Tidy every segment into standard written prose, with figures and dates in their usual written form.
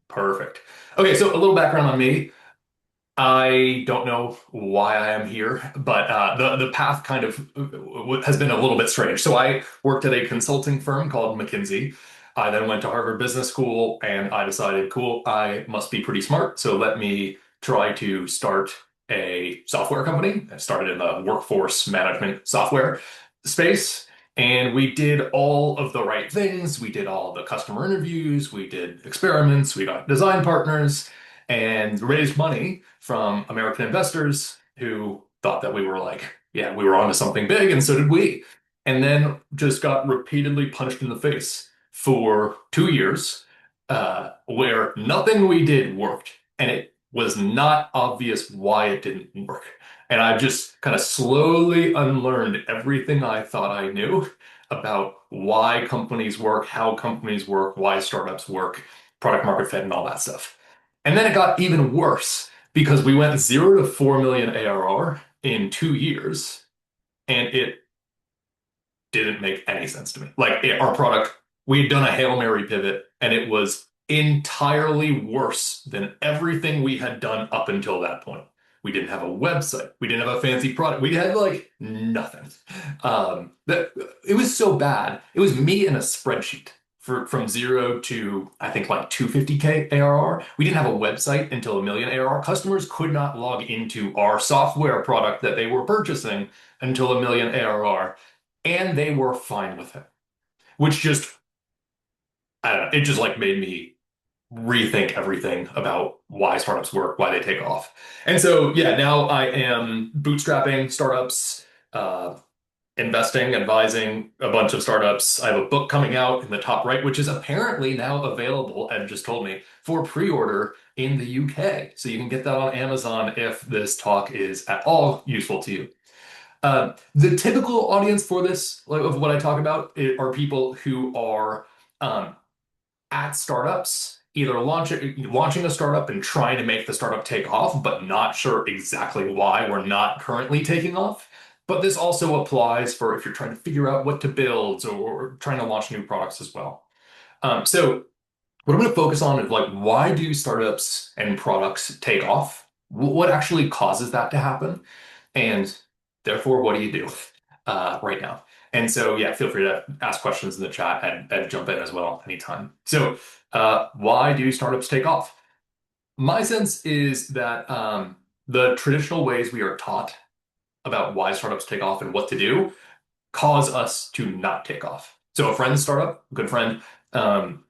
Perfect. Okay, so a little background on me. I don't know why I am here, but the path kind of has been a little bit strange. So I worked at a consulting firm called McKinsey. I then went to Harvard Business School, and I decided, cool, I must be pretty smart. So let me try to start a software company. I started in the workforce management software space. And we did all of the right things. We did all the customer interviews. We did experiments. We got design partners and raised money from American investors who thought that we were like, yeah, we were onto something big, and so did we. And then just got repeatedly punched in the face for 2 years, where nothing we did worked, and it was not obvious why it didn't work. And I just kind of slowly unlearned everything I thought I knew about why companies work, how companies work, why startups work, product market fit, and all that stuff. And then it got even worse because we went 0 to 4 million ARR in 2 years, and it didn't make any sense to me. Our product, we had done a Hail Mary pivot, and it was entirely worse than everything we had done up until that point. We didn't have a website. We didn't have a fancy product. We had like nothing. That it was so bad. It was me in a spreadsheet from zero to I think like 250K ARR. We didn't have a website until a million ARR. Customers could not log into our software product that they were purchasing until a million ARR, and they were fine with it, which just, I don't know, it just like made me rethink everything about why startups work, why they take off. And so, yeah, now I am bootstrapping startups, investing, advising a bunch of startups. I have a book coming out in the top right, which is apparently now available, Ed just told me, for pre-order in the UK. So you can get that on Amazon if this talk is at all useful to you. The typical audience for this, like, of what I talk about, are people who are um, at startups, either launching a startup and trying to make the startup take off, but not sure exactly why we're not currently taking off. But this also applies for if you're trying to figure out what to build or trying to launch new products as well. So what I'm going to focus on is like, why do startups and products take off? What actually causes that to happen? And therefore, what do you do right now? And so, yeah, feel free to ask questions in the chat and jump in as well anytime. So, why do startups take off? My sense is that the traditional ways we are taught about why startups take off and what to do cause us to not take off. So, a friend's startup, a good friend, um,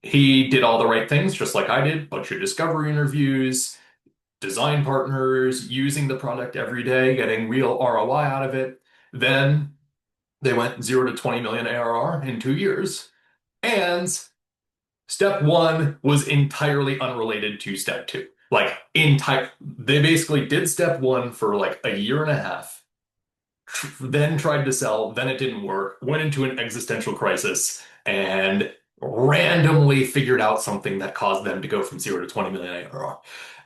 he did all the right things, just like I did, bunch of discovery interviews, design partners, using the product every day, getting real ROI out of it. Then they went 0 to 20 million ARR in 2 years. And step one was entirely unrelated to step two. They basically did step one for like a year and a half, then tried to sell, then it didn't work, went into an existential crisis, and randomly figured out something that caused them to go from 0 to 20 million ARR.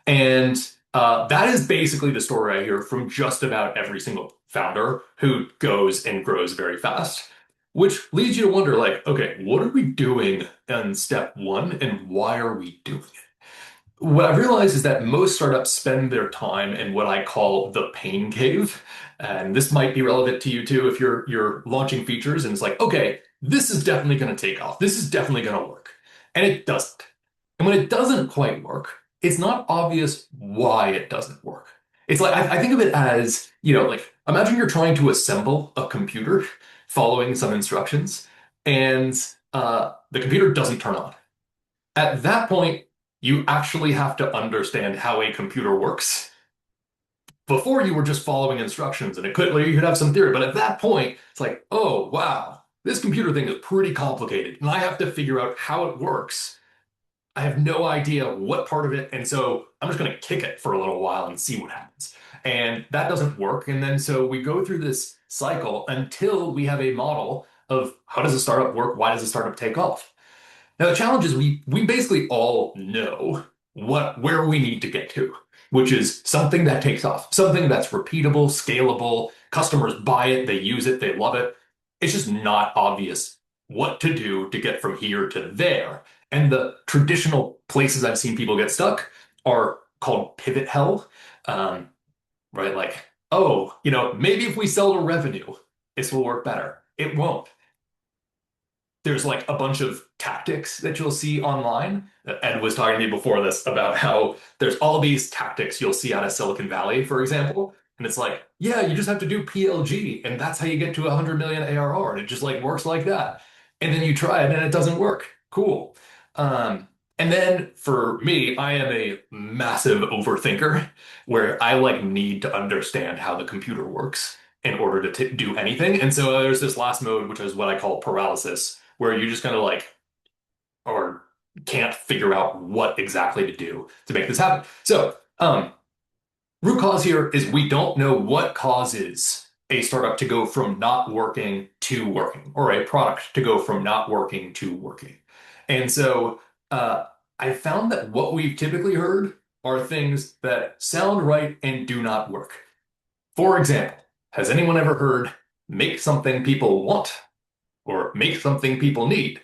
And that is basically the story I hear from just about every single founder who goes and grows very fast, which leads you to wonder, like, okay, what are we doing in step one and why are we doing it? What I've realized is that most startups spend their time in what I call the pain cave. And this might be relevant to you too if you're launching features and it's like, okay, this is definitely going to take off. This is definitely going to work. And it doesn't. And when it doesn't quite work, it's not obvious why it doesn't work. It's like I think of it as, like imagine you're trying to assemble a computer following some instructions, and the computer doesn't turn on. At that point, you actually have to understand how a computer works. Before you were just following instructions and you could have some theory, but at that point, it's like, oh, wow, this computer thing is pretty complicated, and I have to figure out how it works. I have no idea what part of it, and so I'm just going to kick it for a little while and see what happens. And that doesn't work. And then so we go through this cycle until we have a model of how does a startup work? Why does a startup take off? Now, the challenge is we basically all know where we need to get to, which is something that takes off, something that's repeatable, scalable, customers buy it, they use it, they love it. It's just not obvious what to do to get from here to there. And the traditional places I've seen people get stuck are called pivot hell. Um, right? Like, oh, maybe if we sell to revenue, this will work better. It won't. There's like a bunch of tactics that you'll see online. Ed was talking to me before this about how there's all these tactics you'll see out of Silicon Valley, for example. And it's like, yeah, you just have to do PLG, and that's how you get to 100 million ARR, and it just like works like that. And then you try it, and it doesn't work. Cool. And then for me, I am a massive overthinker where I like need to understand how the computer works in order to do anything. And so there's this last mode, which is what I call paralysis, where you just kind of like, or can't figure out what exactly to do to make this happen. So, root cause here is we don't know what causes a startup to go from not working to working, or a product to go from not working to working. And so, I found that what we've typically heard are things that sound right and do not work. For example, has anyone ever heard make something people want or make something people need?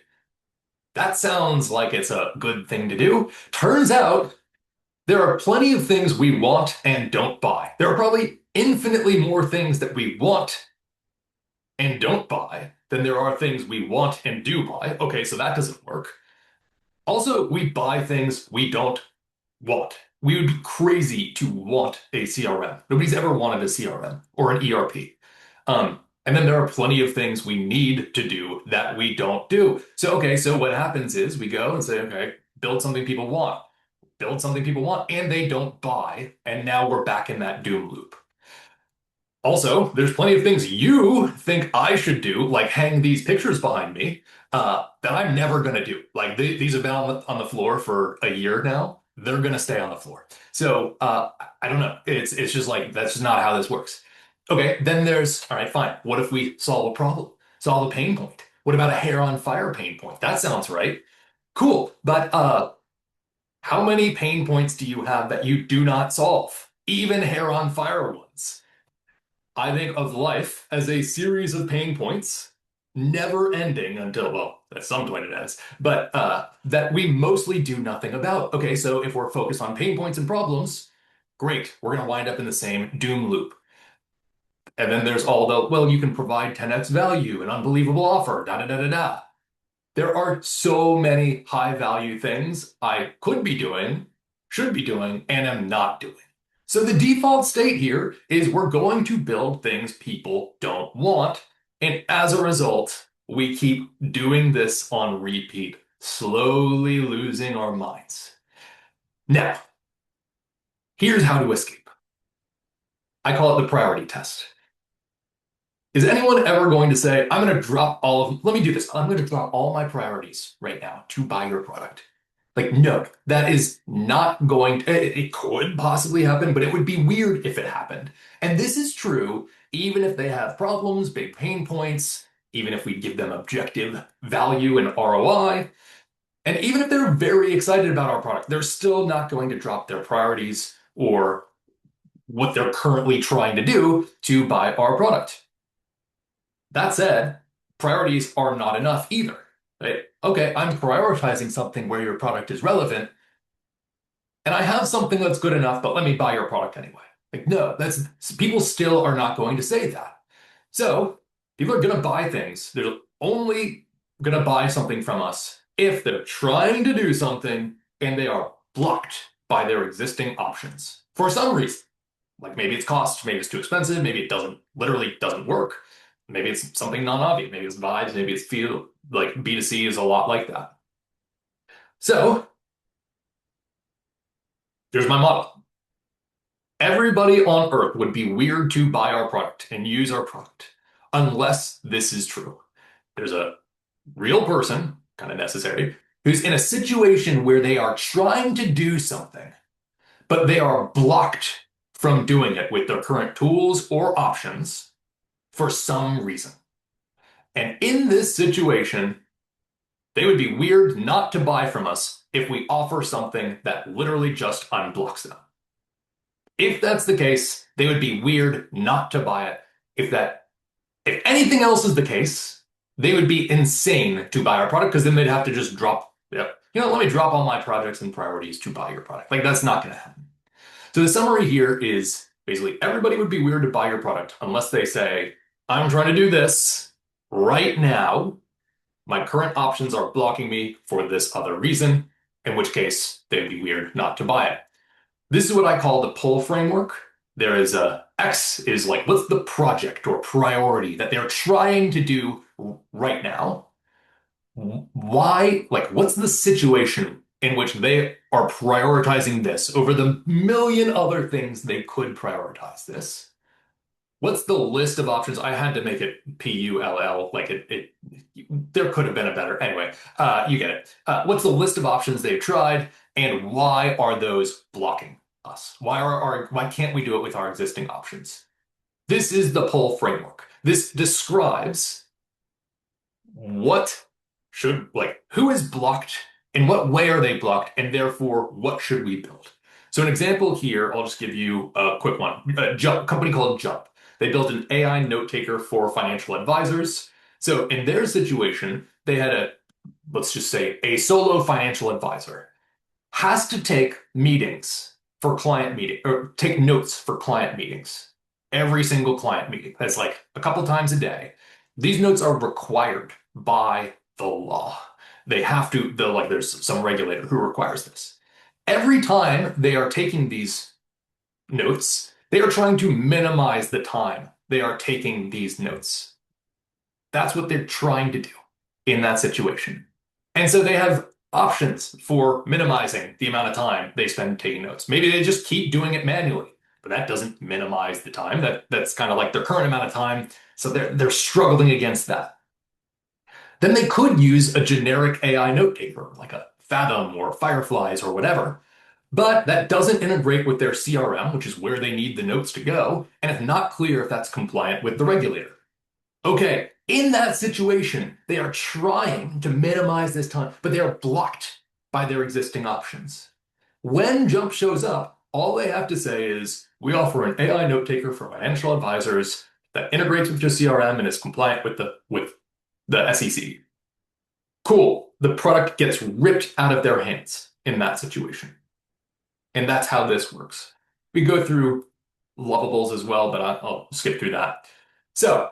That sounds like it's a good thing to do. Turns out there are plenty of things we want and don't buy. There are probably infinitely more things that we want and don't buy than there are things we want and do buy. Okay, so that doesn't work. Also, we buy things we don't want. We would be crazy to want a CRM. Nobody's ever wanted a CRM or an ERP. And then there are plenty of things we need to do that we don't do. So, okay, so what happens is we go and say, okay, build something people want, build something people want, and they don't buy. And now we're back in that doom loop. Also, there's plenty of things you think I should do, like hang these pictures behind me, that I'm never going to do. Like these have been on the floor for a year now. They're going to stay on the floor. So I don't know. It's just like that's just not how this works. Okay, then there's all right, fine. What if we solve a problem, solve a pain point? What about a hair on fire pain point? That sounds right. Cool, but how many pain points do you have that you do not solve? Even hair on fire ones. I think of life as a series of pain points, never ending until, well, at some point it ends, but that we mostly do nothing about. Okay, so if we're focused on pain points and problems, great, we're going to wind up in the same doom loop. And then there's all the, well, you can provide 10x value, an unbelievable offer, da da da da da. There are so many high value things I could be doing, should be doing, and am not doing. So the default state here is we're going to build things people don't want. And as a result, we keep doing this on repeat, slowly losing our minds. Now, here's how to escape. I call it the priority test. Is anyone ever going to say, I'm going to drop all of, let me do this. I'm going to drop all my priorities right now to buy your product? Like, no, that is not going to, it could possibly happen, but it would be weird if it happened. And this is true even if they have problems, big pain points, even if we give them objective value and ROI. And even if they're very excited about our product, they're still not going to drop their priorities or what they're currently trying to do to buy our product. That said, priorities are not enough either. Right? Okay, I'm prioritizing something where your product is relevant, and I have something that's good enough, but let me buy your product anyway. Like, no, that's people still are not going to say that. So people are going to buy things. They're only going to buy something from us if they're trying to do something and they are blocked by their existing options for some reason. Like maybe it's cost, maybe it's too expensive, maybe it doesn't literally doesn't work. Maybe it's something non-obvious. Maybe it's vibes. Maybe it's feel. Like B2C is a lot like that. So here's my model. Everybody on Earth would be weird to buy our product and use our product unless this is true. There's a real person, kind of necessary, who's in a situation where they are trying to do something, but they are blocked from doing it with their current tools or options for some reason. And in this situation, they would be weird not to buy from us if we offer something that literally just unblocks them. If that's the case, they would be weird not to buy it. If anything else is the case, they would be insane to buy our product because then they'd have to just drop, let me drop all my projects and priorities to buy your product. Like that's not going to happen. So the summary here is basically everybody would be weird to buy your product unless they say, I'm trying to do this right now. My current options are blocking me for this other reason, in which case they'd be weird not to buy it. This is what I call the pull framework. There is a X is like, what's the project or priority that they're trying to do right now? Why, like, what's the situation in which they are prioritizing this over the million other things they could prioritize this? What's the list of options? I had to make it PULL, like there could have been a better. Anyway, you get it. What's the list of options they've tried, and why are those blocking us? Why can't we do it with our existing options? This is the pull framework. This describes what should, like, who is blocked, in what way are they blocked, and therefore what should we build? So an example here, I'll just give you a quick one. A company called Jump. They built an AI note taker for financial advisors. So in their situation, they had let's just say, a solo financial advisor has to take meetings for client meeting or take notes for client meetings. Every single client meeting. That's like a couple times a day. These notes are required by the law. They have to, like there's some regulator who requires this. Every time they are taking these notes, they are trying to minimize the time they are taking these notes. That's what they're trying to do in that situation. And so they have options for minimizing the amount of time they spend taking notes. Maybe they just keep doing it manually, but that doesn't minimize the time. That's kind of like their current amount of time. So they're struggling against that. Then they could use a generic AI note taker, like a Fathom or Fireflies or whatever. But that doesn't integrate with their CRM, which is where they need the notes to go, and it's not clear if that's compliant with the regulator. Okay, in that situation, they are trying to minimize this time, but they are blocked by their existing options. When Jump shows up, all they have to say is, we offer an AI note taker for financial advisors that integrates with your CRM and is compliant with the SEC. Cool. The product gets ripped out of their hands in that situation. And that's how this works. We go through lovables as well, but I'll skip through that. So,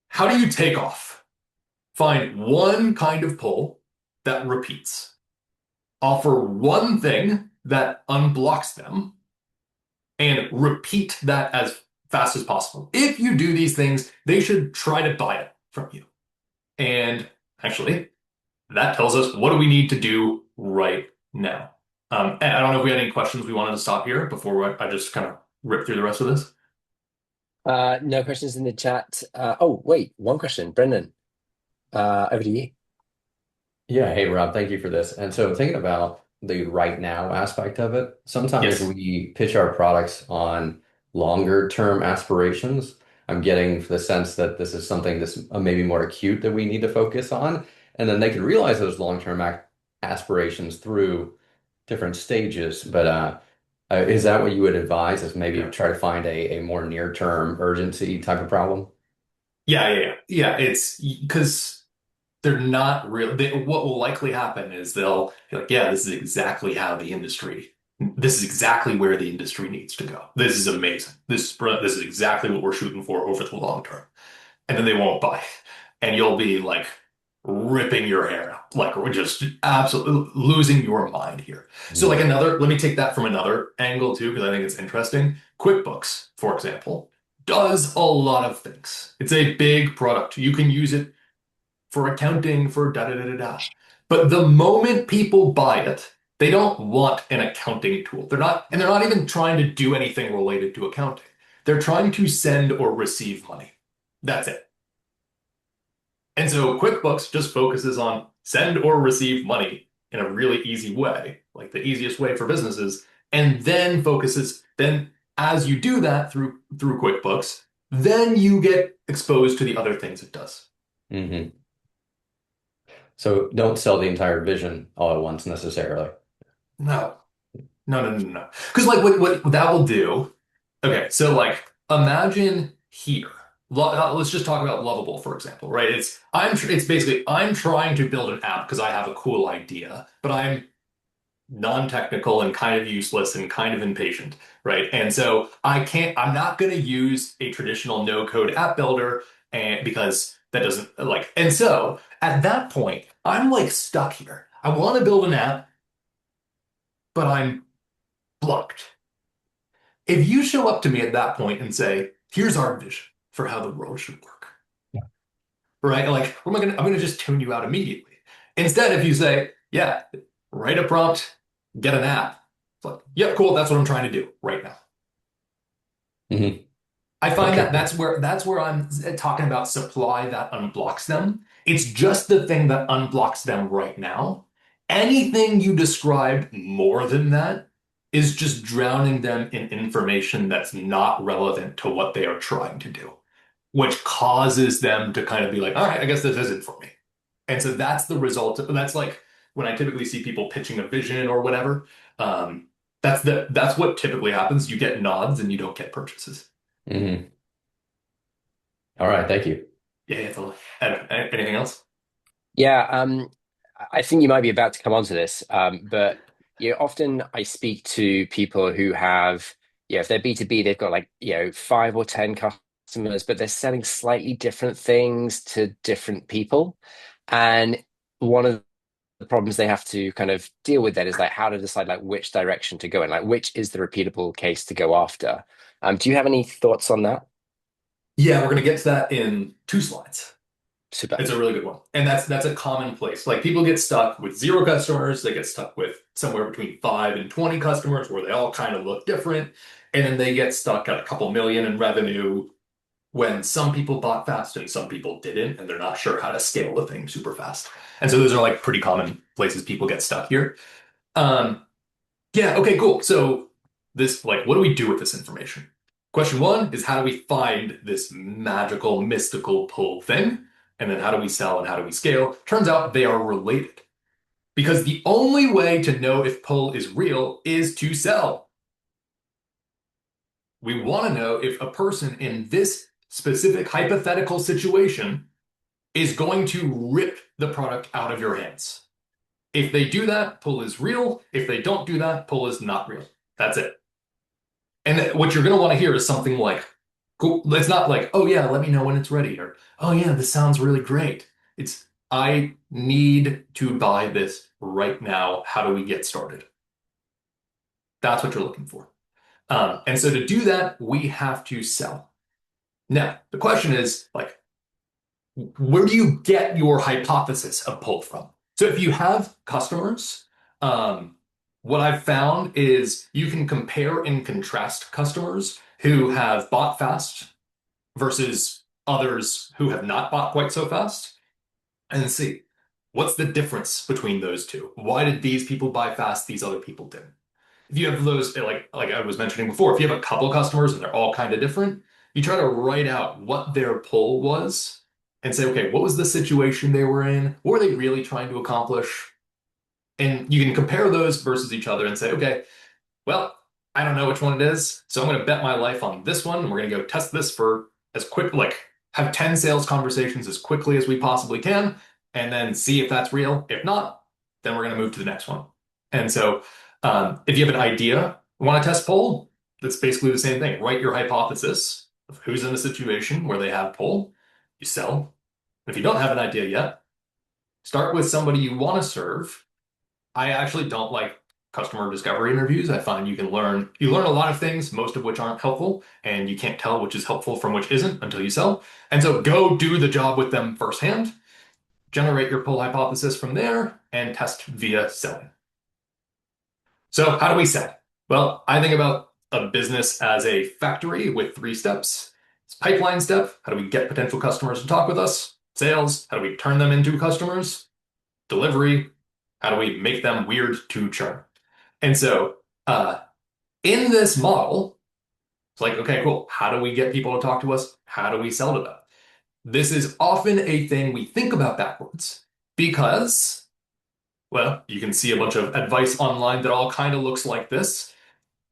how do you take off? Find one kind of pull that repeats. Offer one thing that unblocks them and repeat that as fast as possible. If you do these things, they should try to buy it from you. And actually, that tells us what do we need to do right now. And I don't know if we had any questions we wanted to stop here before I just kind of rip through the rest of this. No questions in the chat. Oh, wait, one question. Brendan, over to you. Yeah, hey Rob, thank you for this. And so thinking about the right now aspect of it, sometimes Yes. we pitch our products on longer term aspirations. I'm getting the sense that this is something that's maybe more acute that we need to focus on. And then they can realize those long-term ac aspirations through different stages. But is that what you would advise, is maybe try to find a more near-term urgency type of problem? Yeah. It's because they're not real. What will likely happen is they'll be like, yeah, this is exactly where the industry needs to go. This is amazing. This is exactly what we're shooting for over the long term. And then they won't buy. And you'll be like ripping your hair out. Like we're just absolutely losing your mind here. So like let me take that from another angle too, because I think it's interesting. QuickBooks, for example, does a lot of things. It's a big product. You can use it for accounting, for da da da da da. But the moment people buy it, they don't want an accounting tool. They're not even trying to do anything related to accounting. They're trying to send or receive money. That's it. And so QuickBooks just focuses on send or receive money in a really easy way, like the easiest way for businesses, and then as you do that through QuickBooks, then you get exposed to the other things it does. Hmm. So don't sell the entire vision all at once necessarily. No, no. Because like what that will do, okay, so like imagine here. let's just talk about Lovable, for example, right? It's basically I'm trying to build an app because I have a cool idea, but I'm non-technical and kind of useless and kind of impatient, right? And so I'm not going to use a traditional no-code app builder and because that doesn't like, and so at that point, I'm like stuck here. I want to build an app, but I'm blocked. If you show up to me at that point and say, here's our vision for how the world should work, right? Like, I'm gonna just tune you out immediately. Instead, if you say, yeah, write a prompt, get an app. It's like, yeah, cool, that's what I'm trying to do right now. Hmm. I find Okay, that cool. that's where I'm talking about supply that unblocks them. It's just the thing that unblocks them right now. Anything you describe more than that is just drowning them in information that's not relevant to what they are trying to do, which causes them to kind of be like, all right, I guess this isn't for me. And so that's the result. That's like when I typically see people pitching a vision or whatever. Um, that's what typically happens. You get nods and you don't get purchases. Hmm. All right, thank you. Yeah, yeah, totally. Anything else? Yeah, I think you might be about to come onto this, but often I speak to people who have, if they're B2B, they've got like, 5 or 10 customers, but they're selling slightly different things to different people. And one of the problems they have to kind of deal with then is like how to decide like which direction to go in, like which is the repeatable case to go after. Do you have any thoughts on that? Yeah, we're gonna get to that in 2 slides. Super. It's a really good one. And that's a common place. Like people get stuck with 0 customers, they get stuck with somewhere between 5 and 20 customers where they all kind of look different. And then they get stuck at a couple million in revenue when some people bought fast and some people didn't, and they're not sure how to scale the thing super fast. And so those are like pretty common places people get stuck here. Um, Yeah, okay, cool. So this, like, what do we do with this information? Question one is how do we find this magical, mystical pull thing? And then how do we sell and how do we scale? Turns out they are related. Because the only way to know if pull is real is to sell. We want to know if a person in this specific hypothetical situation is going to rip the product out of your hands. If they do that, pull is real. If they don't do that, pull is not real. That's it. And what you're going to want to hear is something like, cool. It's not like, oh yeah, let me know when it's ready, or oh yeah, this sounds really great. It's, I need to buy this right now. How do we get started? That's what you're looking for. And so to do that, we have to sell. Now, the question is like, where do you get your hypothesis of pull from? So if you have customers, um, what I've found is you can compare and contrast customers who have bought fast versus others who have not bought quite so fast and see what's the difference between those two. Why did these people buy fast, these other people didn't? If you have those, like I was mentioning before, if you have a couple customers and they're all kind of different, you try to write out what their pull was and say, okay, what was the situation they were in? What were they really trying to accomplish? And you can compare those versus each other and say, okay, well, I don't know which one it is, so I'm going to bet my life on this one. And we're going to go test this for as quick, like have 10 sales conversations as quickly as we possibly can, and then see if that's real. If not, then we're going to move to the next one. And so if you have an idea, want to test poll, that's basically the same thing. Write your hypothesis of who's in a situation where they have poll, you sell. If you don't have an idea yet, start with somebody you want to serve. I actually don't like customer discovery interviews. I find you learn a lot of things, most of which aren't helpful, and you can't tell which is helpful from which isn't until you sell. And so go do the job with them firsthand, generate your pull hypothesis from there, and test via selling. So how do we sell? Well, I think about a business as a factory with 3 steps. It's pipeline step. How do we get potential customers to talk with us? Sales. How do we turn them into customers? Delivery. How do we make them weird to churn? And so in this model, it's like, okay, cool. How do we get people to talk to us? How do we sell to them? This is often a thing we think about backwards because, well, you can see a bunch of advice online that all kind of looks like this.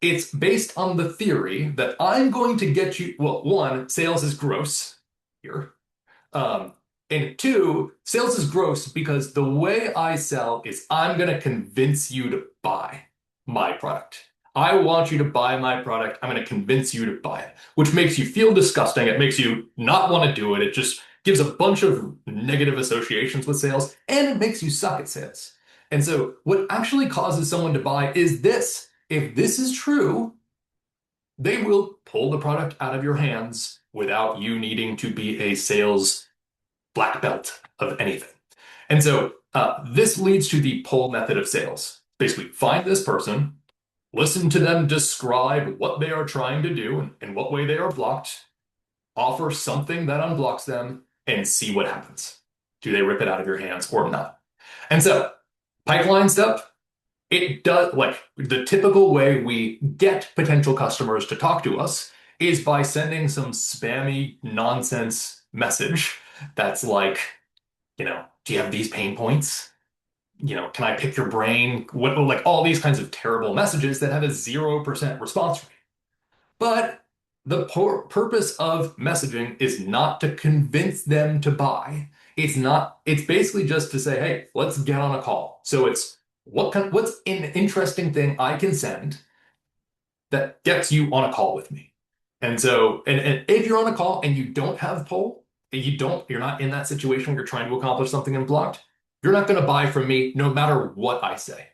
It's based on the theory that I'm going to get you, well, one, sales is gross. here. Um, and two, sales is gross because the way I sell is I'm going to convince you to buy my product. I want you to buy my product. I'm going to convince you to buy it, which makes you feel disgusting. It makes you not want to do it. It just gives a bunch of negative associations with sales, and it makes you suck at sales. And so, what actually causes someone to buy is this. If this is true, they will pull the product out of your hands without you needing to be a sales black belt of anything. And so this leads to the pull method of sales. Basically, find this person, listen to them describe what they are trying to do and in what way they are blocked, offer something that unblocks them, and see what happens. Do they rip it out of your hands or not? And so, pipeline stuff, it does like the typical way we get potential customers to talk to us is by sending some spammy nonsense message that's like, do you have these pain points? Can I pick your brain? What, like all these kinds of terrible messages that have a 0% response rate. But the purpose of messaging is not to convince them to buy. It's basically just to say, hey, let's get on a call. So it's what's an interesting thing I can send that gets you on a call with me. And so, and if you're on a call and you don't have pull, you're not in that situation where you're trying to accomplish something and blocked, you're not going to buy from me no matter what I say.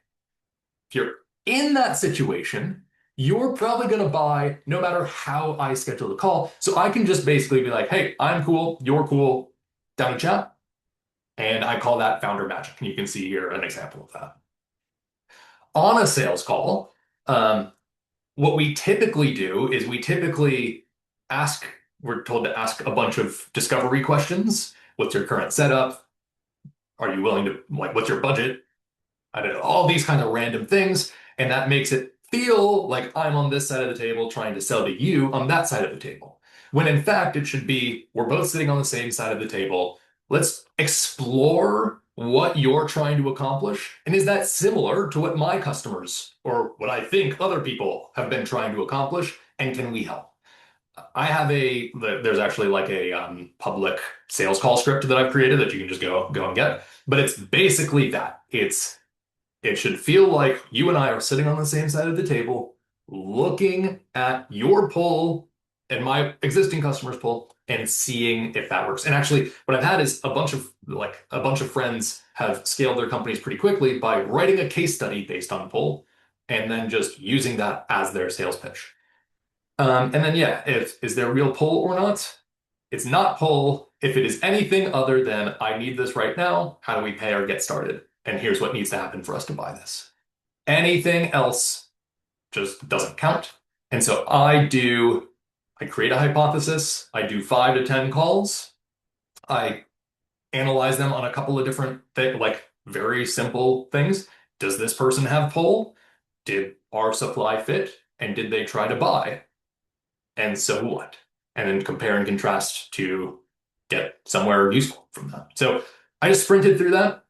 If you're in that situation, you're probably going to buy no matter how I schedule the call. So I can just basically be like, hey, I'm cool, you're cool, down to chat. And I call that founder magic. And you can see here an example of that. On a sales call, what we typically do is we're told to ask a bunch of discovery questions. What's your current setup? Are you willing to, like, what's your budget? I don't know, all these kinds of random things. And that makes it feel like I'm on this side of the table trying to sell to you on that side of the table. When in fact, it should be we're both sitting on the same side of the table. Let's explore what you're trying to accomplish. And is that similar to what my customers or what I think other people have been trying to accomplish? And can we help? There's actually like a public sales call script that I've created that you can just go and get. But it's basically that. It should feel like you and I are sitting on the same side of the table, looking at your pull and my existing customers' pull and seeing if that works. And actually, what I've had is a bunch of friends have scaled their companies pretty quickly by writing a case study based on pull and then just using that as their sales pitch. And then yeah, is there real pull or not? It's not pull if it is anything other than I need this right now. How do we pay or get started? And here's what needs to happen for us to buy this. Anything else just doesn't count. And so I create a hypothesis. I do 5 to 10 calls. I analyze them on a couple of different like very simple things. Does this person have pull? Did our supply fit? And did they try to buy? And so what? And then compare and contrast to get somewhere useful from that. So I just sprinted through that.